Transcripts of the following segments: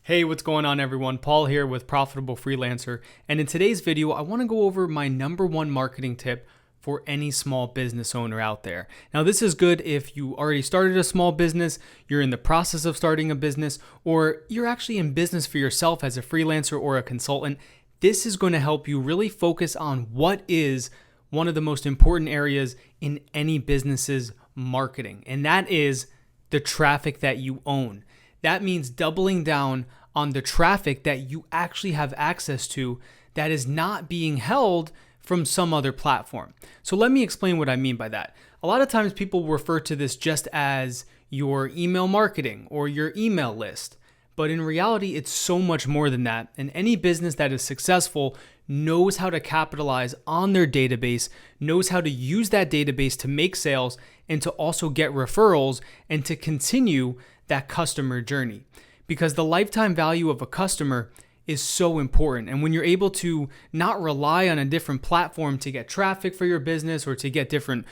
Hey, what's going on everyone? Paul here with Profitable Freelancer. And in today's video, I want to go over my number one marketing tip for any small business owner out there. Now, this is good if you already started a small business, you're in the process of starting a business, or you're actually in business for yourself as a freelancer or a consultant. This is going to help you really focus on what is one of the most important areas in any business's marketing, and that is the traffic that you own. That means doubling down on the traffic that you actually have access to that is not being held from some other platform. So let me explain what I mean by that. A lot of times people refer to this just as your email marketing or your email list, but in reality, it's so much more than that. And any business that is successful knows how to capitalize on their database, knows how to use that database to make sales and to also get referrals and to continue that customer journey, because the lifetime value of a customer is so important. And when you're able to not rely on a different platform to get traffic for your business or to get different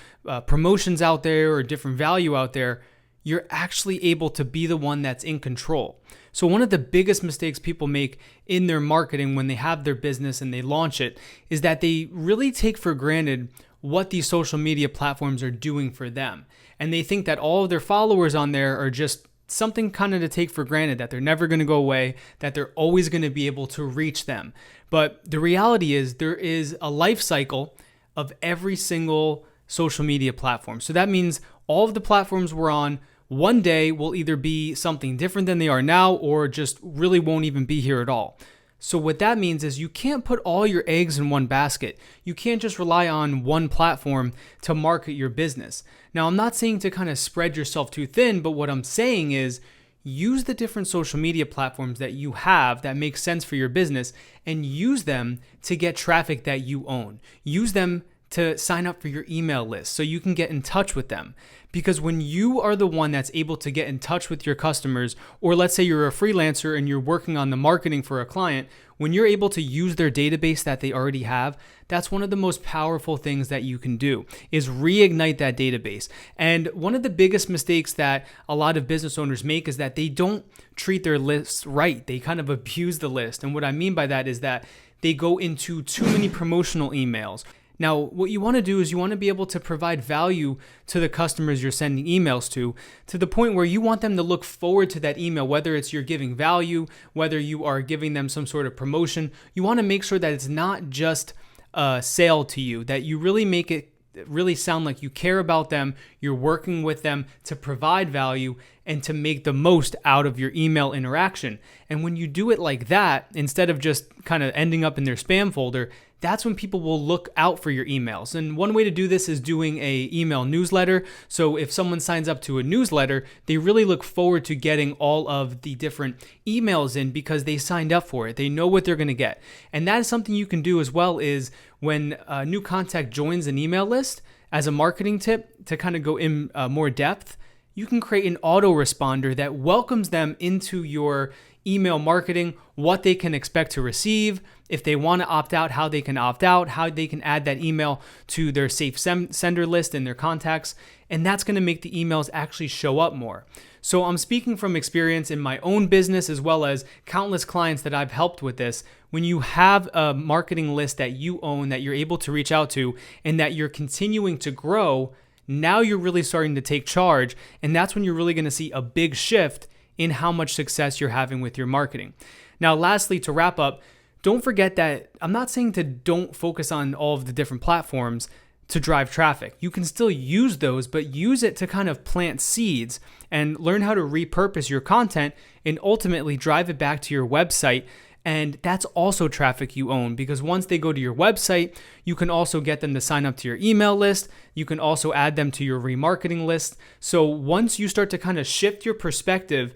promotions out there or different value out there, you're actually able to be the one that's in control. So one of the biggest mistakes people make in their marketing when they have their business and they launch it is that they really take for granted what these social media platforms are doing for them. And they think that all of their followers on there are just something kind of to take for granted, that they're never going to go away, that they're always going to be able to reach them. But the reality is there is a life cycle of every single social media platform. So that means all of the platforms we're on one day will either be something different than they are now or just really won't even be here at all. So what that means is you can't put all your eggs in one basket. You can't just rely on one platform to market your business. Now, I'm not saying to kind of spread yourself too thin, but what I'm saying is use the different social media platforms that you have that make sense for your business and use them to get traffic that you own. Use them to sign up for your email list so you can get in touch with them. Because when you are the one that's able to get in touch with your customers, or let's say you're a freelancer and you're working on the marketing for a client, when you're able to use their database that they already have, that's one of the most powerful things that you can do, is reignite that database. And one of the biggest mistakes that a lot of business owners make is that they don't treat their lists right. They kind of abuse the list. And what I mean by that is that they go into too many promotional emails. Now, what you want to do is you want to be able to provide value to the customers you're sending emails to the point where you want them to look forward to that email, whether it's you're giving value, whether you are giving them some sort of promotion. You want to make sure that it's not just a sale to you, that you really make it really sound like you care about them, you're working with them to provide value and to make the most out of your email interaction. And when you do it like that, instead of just kind of ending up in their spam folder, that's when people will look out for your emails. And one way to do this is doing a email newsletter. So if someone signs up to a newsletter, they really look forward to getting all of the different emails in because they signed up for it. They know what they're going to get. And that is something you can do as well, is when a new contact joins an email list, as a marketing tip to kind of go in more depth, you can create an autoresponder that welcomes them into your email marketing, what they can expect to receive, if they want to opt out, how they can opt out, how they can add that email to their safe sender list and their contacts, and that's going to make the emails actually show up more. So I'm speaking from experience in my own business as well as countless clients that I've helped with this. When you have a marketing list that you own, that you're able to reach out to, and that you're continuing to grow, now you're really starting to take charge, and that's when you're really going to see a big shift in how much success you're having with your marketing. Now, lastly, to wrap up, don't forget that I'm not saying to don't focus on all of the different platforms to drive traffic. You can still use those, but use it to kind of plant seeds and learn how to repurpose your content and ultimately drive it back to your website. And that's also traffic you own, because once they go to your website, you can also get them to sign up to your email list. You can also add them to your remarketing list. So once you start to kind of shift your perspective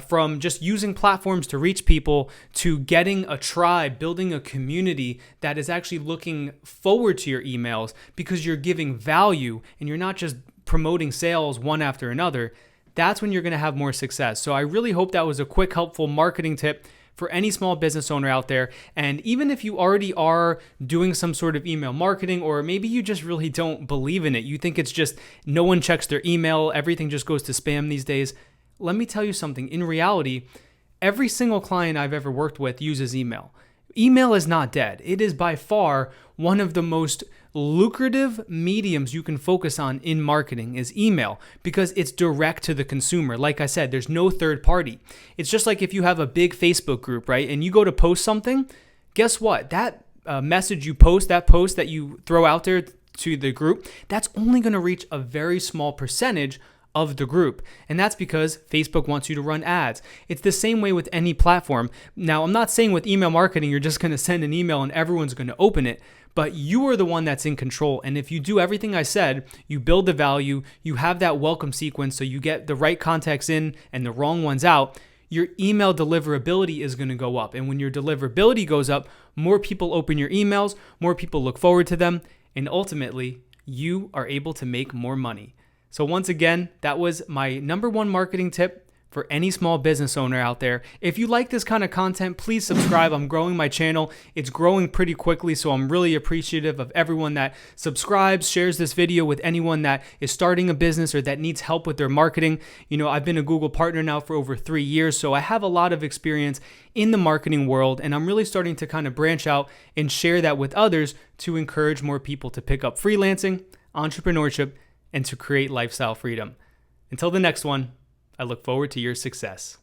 from just using platforms to reach people to getting a tribe, building a community that is actually looking forward to your emails because you're giving value and you're not just promoting sales one after another, that's when you're going to have more success. So I really hope that was a quick, helpful marketing tip for any small business owner out there. And even if you already are doing some sort of email marketing, or maybe you just really don't believe in it, you think it's just no one checks their email, everything just goes to spam these days, let me tell you something. In reality, every single client I've ever worked with uses email. Email is not dead. It is by far one of the most lucrative mediums you can focus on in marketing is email because it's direct to the consumer. Like I said, there's no third party. It's just like if you have a big Facebook group, right? And you go to post something, guess what? That message you post, that post that you throw out there to the group, that's only going to reach a very small percentage of the group. And that's because Facebook wants you to run ads. It's the same way with any platform. Now, I'm not saying with email marketing, you're just going to send an email and everyone's going to open it, but you are the one that's in control. And if you do everything I said, you build the value, you have that welcome sequence so you get the right contacts in and the wrong ones out, your email deliverability is going to go up. And when your deliverability goes up, more people open your emails, more people look forward to them, and ultimately, you are able to make more money. So once again, that was my number one marketing tip for any small business owner out there. If you like this kind of content, please subscribe. I'm growing my channel. It's growing pretty quickly, so I'm really appreciative of everyone that subscribes, shares this video with anyone that is starting a business or that needs help with their marketing. You know, I've been a Google partner now for over 3 years, so I have a lot of experience in the marketing world, and I'm really starting to kind of branch out and share that with others to encourage more people to pick up freelancing, entrepreneurship, and to create lifestyle freedom. Until the next one, I look forward to your success.